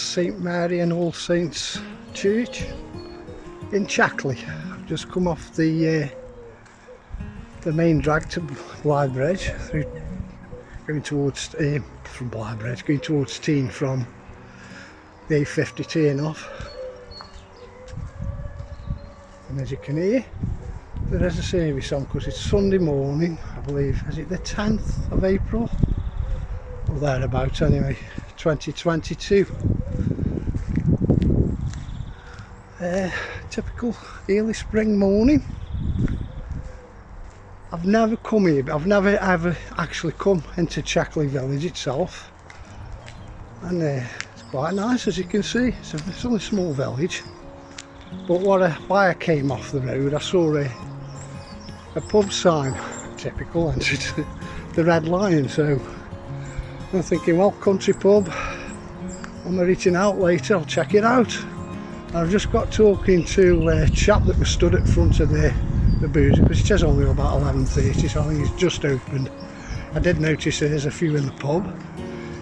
St Mary and All Saints Church in Checkley. I've just come off the main drag to Bridge, going towards from Bridge, going towards Tean from the A50 Tean off. And as you can hear, there is a service on because it's Sunday morning, I believe. Is it the 10th of April? Or thereabouts anyway, 2022. Typical early spring morning. I've never come here, I've never ever actually come into Checkley Village itself. And it's quite nice, as you can see. It's only a small village. But why I came off the road, I saw a pub sign, typical, and it's the Red Lion. So I'm thinking, well, country pub, when I'm reaching out later, I'll check it out. And I've just got talking to a chap that was stood at front of the boozer, because it says only about 11:30, so I think it's just opened. I did notice there's a few in the pub,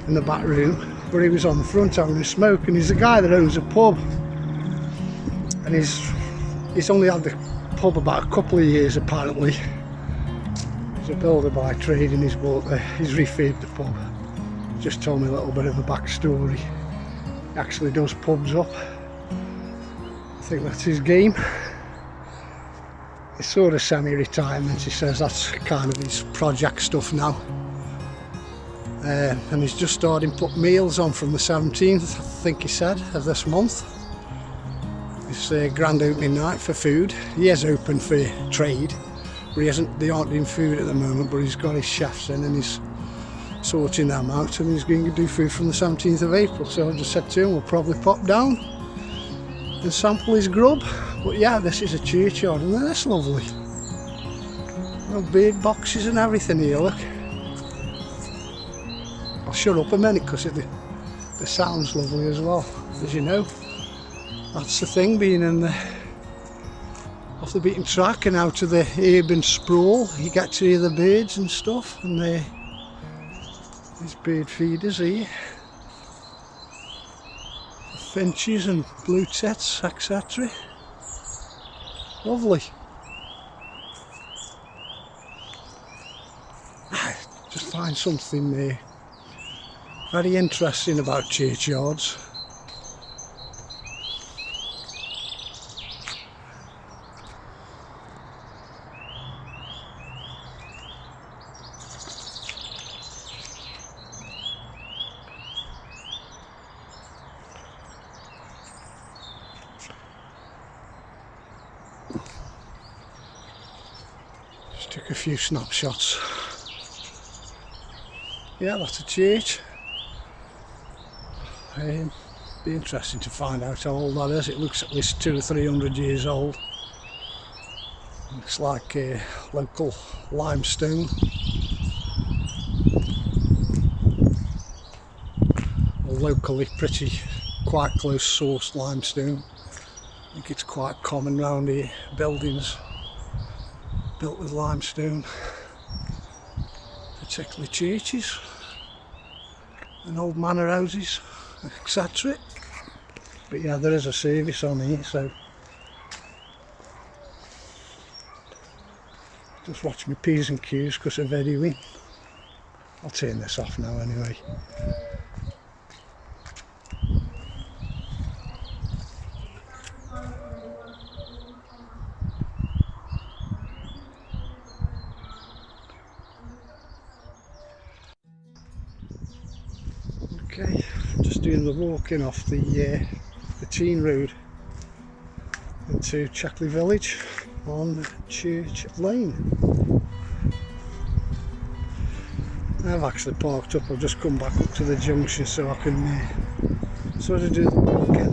in the back room, but he was on the front having a smoke, and he's the guy that owns a pub. And he's only had the pub about a couple of years apparently. He's a builder by trade, and he's refurbed the pub. Just told me a little bit of a backstory. He actually does pubs up. I think that's his game. He's sort of semi-retirement, he says that's kind of his project stuff now. And he's just starting to put meals on from the 17th, I think he said, of this month. It's a grand opening night for food. He is open for trade, but they aren't doing food at the moment, but he's got his chefs in and he's sorting them out, and he's going to do food from the 17th of April. So I just said to him, we'll probably pop down and sample his grub. But yeah, this is a churchyard, and that's lovely. Bird boxes and everything here, look. I'll shut up a minute because the sound's lovely as well, as you know. That's the thing, being off the beaten track and out of the urban sprawl, you get to hear the birds and stuff, and there's bird feeders here. Finches and blue tits, etc. Lovely. I just find something very interesting about churchyards. Took a few snapshots. Yeah, that's a church. Be interesting to find out how old that is. It looks at least 200 or 300 years old. Looks like a local limestone. Or locally quite close sourced limestone. I think it's quite common round here. Buildings built with limestone, particularly churches and old manor houses, etc. But yeah, there is a service on here, so just watch my P's and Q's because of videoing. I'll turn this off now anyway. Okay, I'm just doing the walking off the Tean road into Checkley Village on Church Lane. I've actually parked up, I've just come back up to the junction so I can sort of do the walking.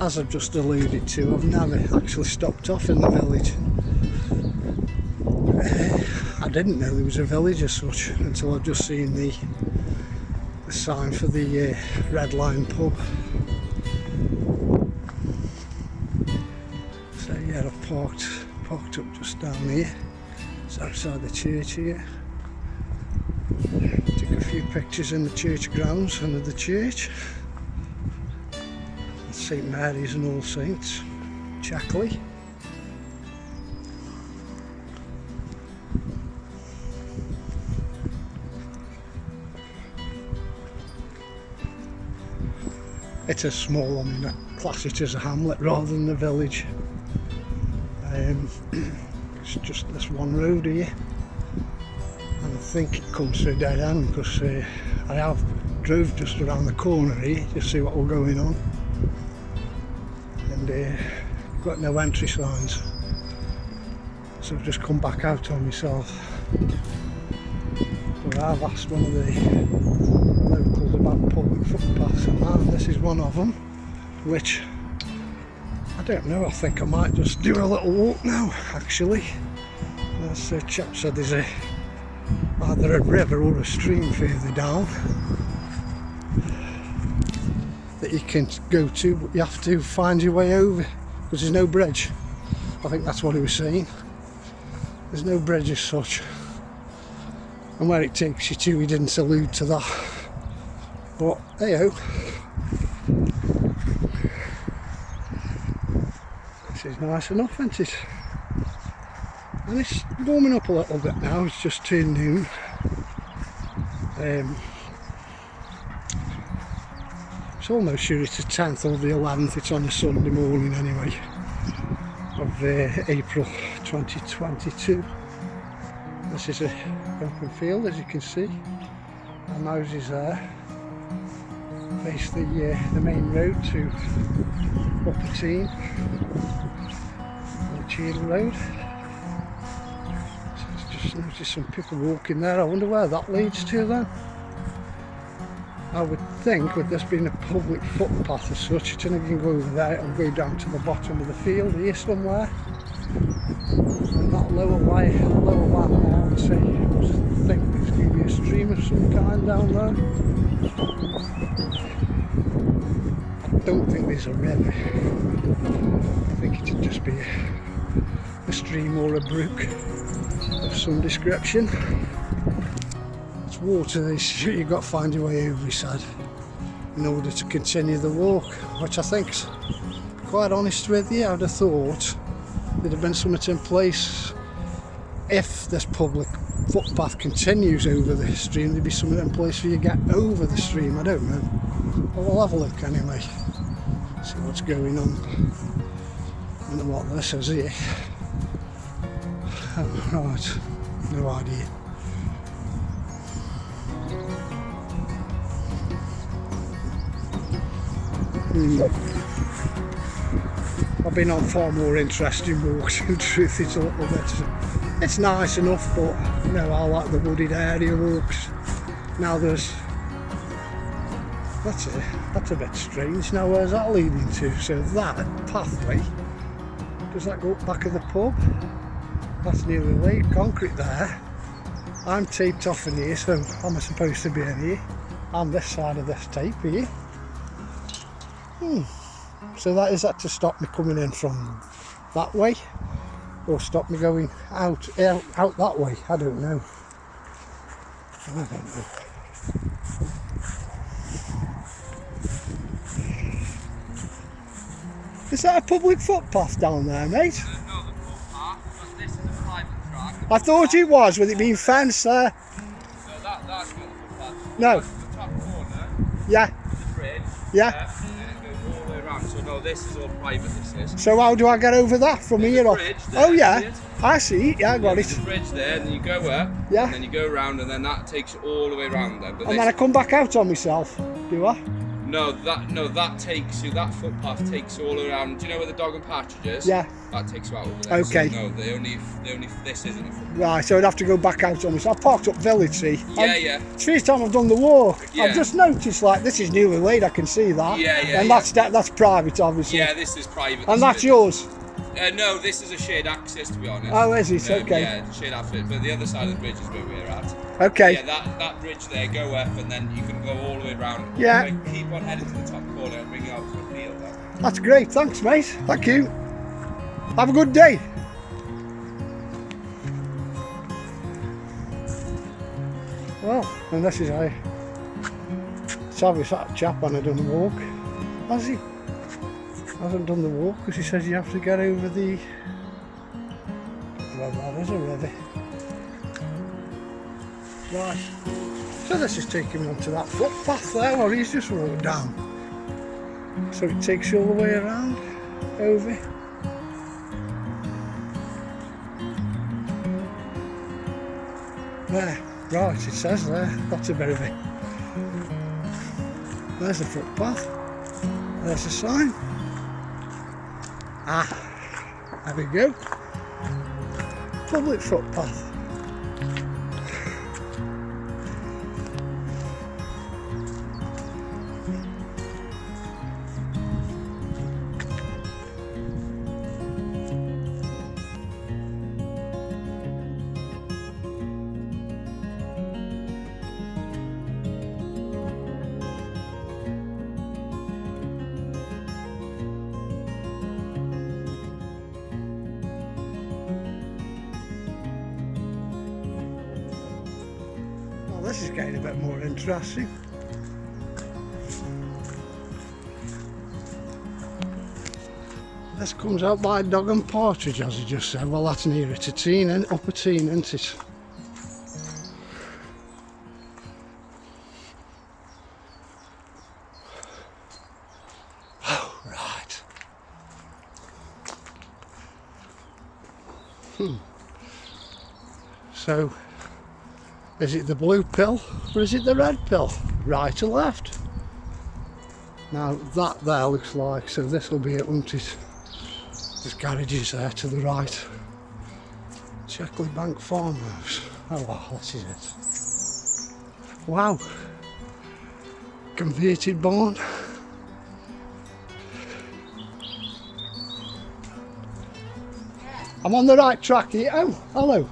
As I've just alluded to, I've never actually stopped off in the village. I didn't know there was a village as such until I've just seen the sign for the Red Lion pub. So yeah, I've parked up just down here. It's outside the church here. Took a few pictures in the church grounds under the church. St Mary's and All Saints, Checkley. It's a small, I mean, I class it as a hamlet rather than a village. It's just this one road here, and I think it comes to a dead end because I have drove just around the corner here to see what was going on, and got no entry signs, so I've just come back out on myself. But I've asked one of the locals about public footpaths, and this is one of them, which I don't know, I think I might just do a little walk now actually. As the chap said, there's either a river or a stream further down that you can go to, but you have to find your way over because there's no bridge. I think that's what he was saying. There's no bridge as such, and where it takes you to, he didn't allude to that. But hey ho, this is nice enough, isn't it? And it's warming up a little bit now, it's just turned noon. It's almost sure it's the 10th or the 11th, it's on a Sunday morning anyway, of April 2022. This is an open field, as you can see, and houses there face the main road to Upper Tean, the Tean Road. Just noticed some people walking there. I wonder where that leads to then. I would think with this being a public footpath as such, it's only going to go over there, it'll go down to the bottom of the field here somewhere. And that lower land there, I would say, I think there's going to be a stream of some kind down there. I don't think there's a river. I think it'd just be a stream or a brook of some description. It's water, you've got to find your way over, he said, in order to continue the walk, which I think's, quite honest with you, I'd have thought there'd have been something in place. If this public footpath continues over the stream, there'd be something in place for you to get over the stream. I don't know, but we'll have a look anyway, see what's going on. I don't know what this is here. Right, no idea. I've been on far more interesting walks, in truth. It's a little bit, it's nice enough, but you know, I like the wooded area walks. Now that's a bit strange. Now where's that leading to? So that pathway, does that go up back of the pub? That's nearly laid concrete there. I'm taped off in here, so am I supposed to be in here? I'm this side of this tape here. So that is that to stop me coming in from that way, or stop me going out that way? I don't know. Is that a public footpath down there, mate? No, the footpath, but this is a private track. I thought it was, with it being fenced there. So that's not the footpath. No. The top corner, Yeah. the bridge, Yeah. and it goes all the way around. So no, this is all private, this is. So how do I get over that from There's here a off? bridge there, Oh yeah, see it? I see it. Yeah, I got There's it. a bridge there, and then you go up, Yeah. and then you go around, and then that takes you all the way around then. But And then I come back out on myself, do I? that takes you, that footpath takes you all around. Do you know where the dog and Partridge is? Yeah. That takes you out over there. Okay. So no, they only, this isn't a footpath. Right, so I'd have to go back out on myself. I parked up Village, see? Yeah. It's the first time I've done the walk. Yeah. I've just noticed, like, this is newly laid, I can see that. Yeah. And that's private, obviously. Yeah, this is private. And that's yours? No, this is a shared access, to be honest. Oh, is it? Okay. Yeah, shared access, but the other side of the bridge is where we're at. Okay. Yeah, that bridge there, go up, and then you can go all the way around. Yeah. Keep on heading to the top corner and bring you out to the field then. That's great, thanks mate. Thank you. Have a good day. And this is how it's obvious that chap hasn't done the walk, has he? Hasn't done the walk because he says you have to get over the, well, that is already. Right, so this is taking me onto that footpath there where he's just walked down. So it takes you all the way around, over. There, right, it says there, that's a bit of it. There's the footpath, there's the sign. Ah, there we go. Public footpath. This is getting a bit more interesting. This comes out by Dog and Partridge, as he just said. Well, that's nearer to Tean, Upper Tean, isn't it? Oh, right. So, is it the blue pill or is it the red pill? Right or left? Now that there looks like, so this will be it, won't it? There's garages there to the right. Checkley Bank Farmhouse. Oh wow, this is it. Wow. Converted barn. I'm on the right track here. Oh, hello.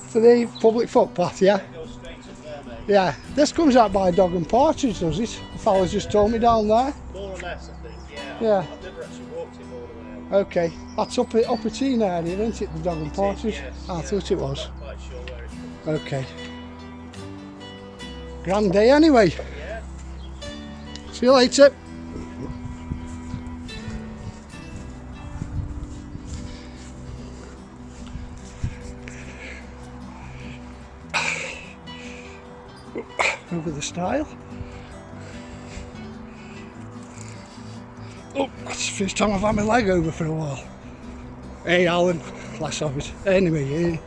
For the public footpath, yeah? It goes straight up there, mate. Yeah. This comes out by Dog and Partridge, does it? The fella's just told me down there. More or less, I think, yeah. Yeah. I've never actually walked it all the way out. Okay. That's Upper Tean area, isn't it? The Dog and Partridge? Yes, I thought it was. I'm not quite sure where it's from. Okay. Grand day anyway. Yeah. See you later. Over the stile. Oh, that's the first time I've had my leg over for a while. Hey Alan, less of it. Anyway,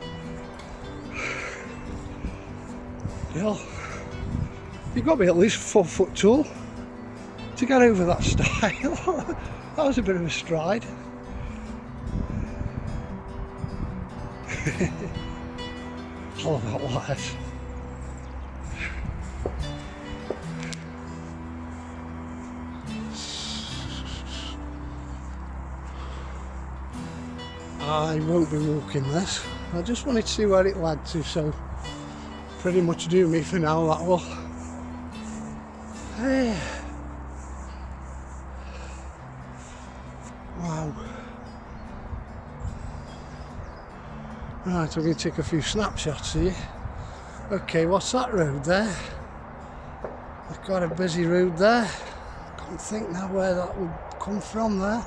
yeah. You've got to be at least 4 foot tall to get over that stile. That was a bit of a stride. I love that light. I won't be walking this. I just wanted to see where it led to, so pretty much do me for now, that will. Wow. Right, I'm going to take a few snapshots here. Okay, what's that road there? I've got a busy road there. Can't think now where that would come from there.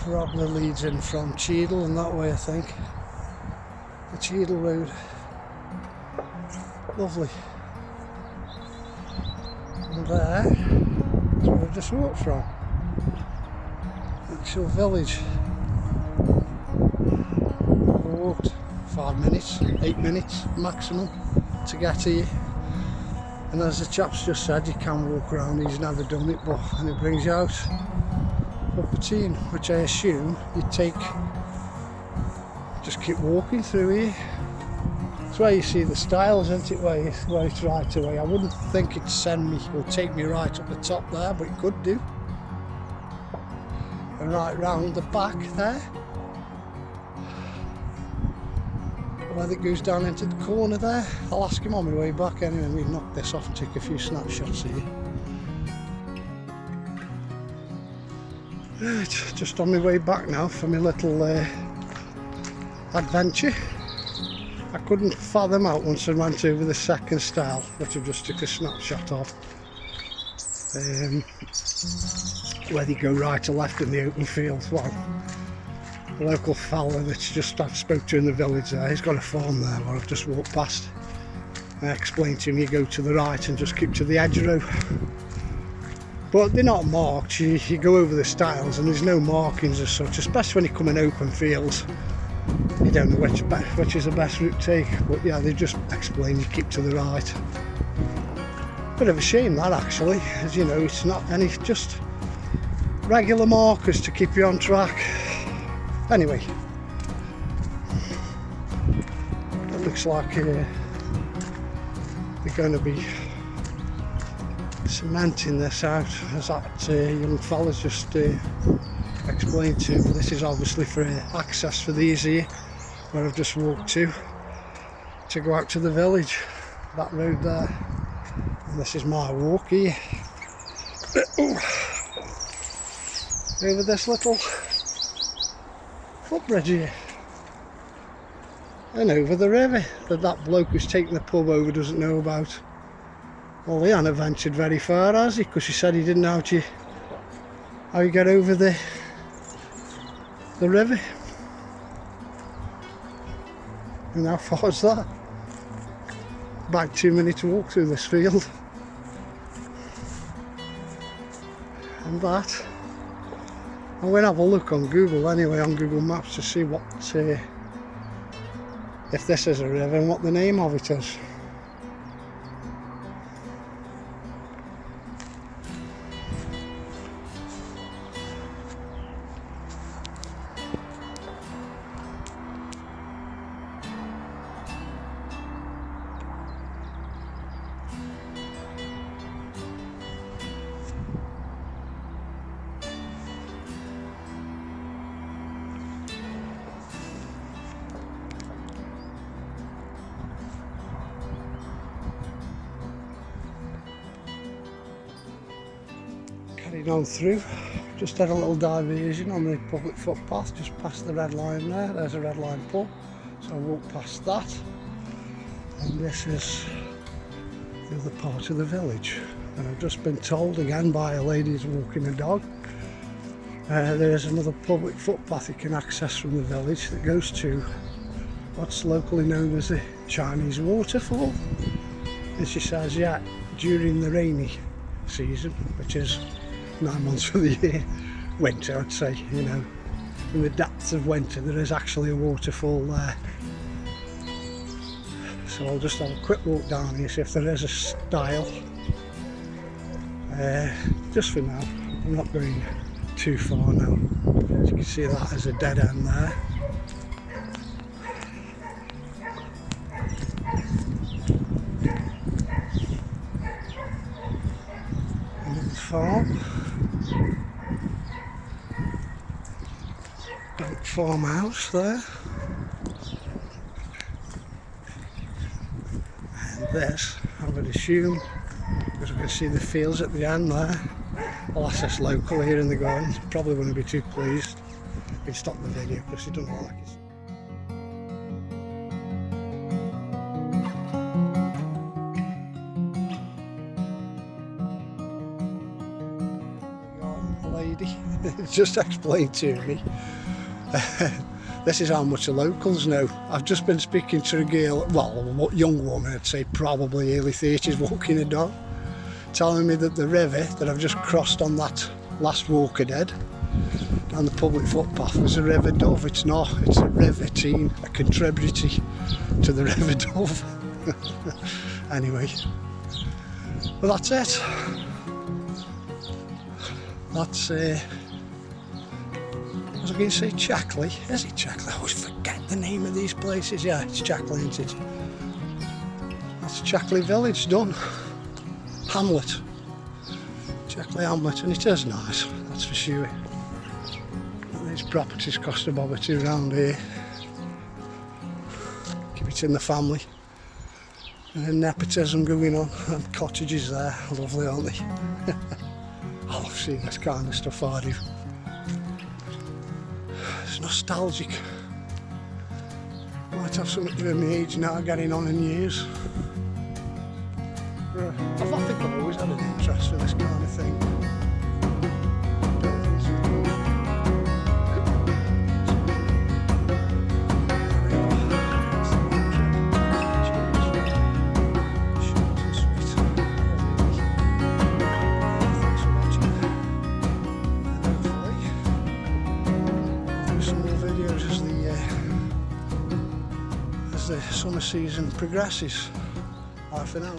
Probably leads in from Cheadle and that way, I think. The Cheadle Road. Lovely. And there is where I just walked from. Actual village. I walked 5 minutes, 8 minutes maximum to get here. And as the chap's just said, you can walk around, he's never done it, but and it brings you out Upper Tean, which I assume you take, just keep walking through here. That's where you see the stiles, isn't it, where it's right away. I wouldn't think it'd send me or take me right up the top there, but it could do. And right round the back there, where it goes down into the corner there. I'll ask him on my way back anyway. We knock this off and take a few snapshots here. Right, just on my way back now for my little adventure. I couldn't fathom out once I went over the second stile, which I just took a snapshot of, whether you go right or left in the open field. Well, the local fella that's just I spoke to in the village there, he's got a farm there where I've just walked past. I explained to him you go to the right and just keep to the hedgerow. But they're not marked, you go over the stiles and there's no markings as such, especially when you come in open fields. You don't know which is the best route to take, but yeah, they just explain you keep to the right. Bit of a shame that actually, as you know, it's not any, just regular markers to keep you on track. Anyway, it looks like they're going to be cementing this out, as that young fella's just explained to me. This is obviously for access for these here, where I've just walked to go out to the village, that road there. And this is my walk here. Over this little footbridge here. And over the river that bloke who's taking the pub over doesn't know about. Well, he hasn't ventured very far, has he? Because he said he didn't know how you get over the river. And how far is that? About 2 minutes walk through this field. And that. I'm going to have a look on Google anyway, on Google Maps, to see what if this is a river and what the name of it is. Carried on through, just had a little diversion on the public footpath just past the red line there. There's a red line pub, so I walked past that, and this is the other part of the village. And I've just been told again by a lady who's walking a dog, there is another public footpath you can access from the village that goes to what's locally known as the Chinese Waterfall. And she says, yeah, during the rainy season, which is 9 months of the year, winter I'd say, you know, in the depths of winter there is actually a waterfall there. So I'll just have a quick walk down here, see if there is a stile. Just for now, I'm not going too far now. As you can see, that is a dead end there. Another farm. Big farmhouse there. And this, I would assume, because we can see the fields at the end there. I'll ask this local here in the garden, probably wouldn't be too pleased. We can stop the video because he doesn't like it. Lady just explained to me this is how much the locals know. I've just been speaking to a girl, well, a young woman, I'd say probably early 30s, walking a dog, telling me that the river that I've just crossed on that last walk I did down the public footpath was the River Dove. It's not, it's a river Tean, a contributory to the River Dove. Anyway, well, that's it. That's I was going to say Checkley. Is it Checkley? I always forget the name of these places. Yeah, it's Checkley, isn't it? That's Checkley Village done. Hamlet. Checkley Hamlet, and it is nice, that's for sure. These properties cost a bob or two round here. Keep it in the family. And then nepotism going on, and cottages there, lovely, aren't they? I love seeing this kind of stuff, I do. nostalgic. Might have something to do with my age now, getting on in years. I think I've always had an interest for this kind of thing. As the summer season progresses. Bye for now.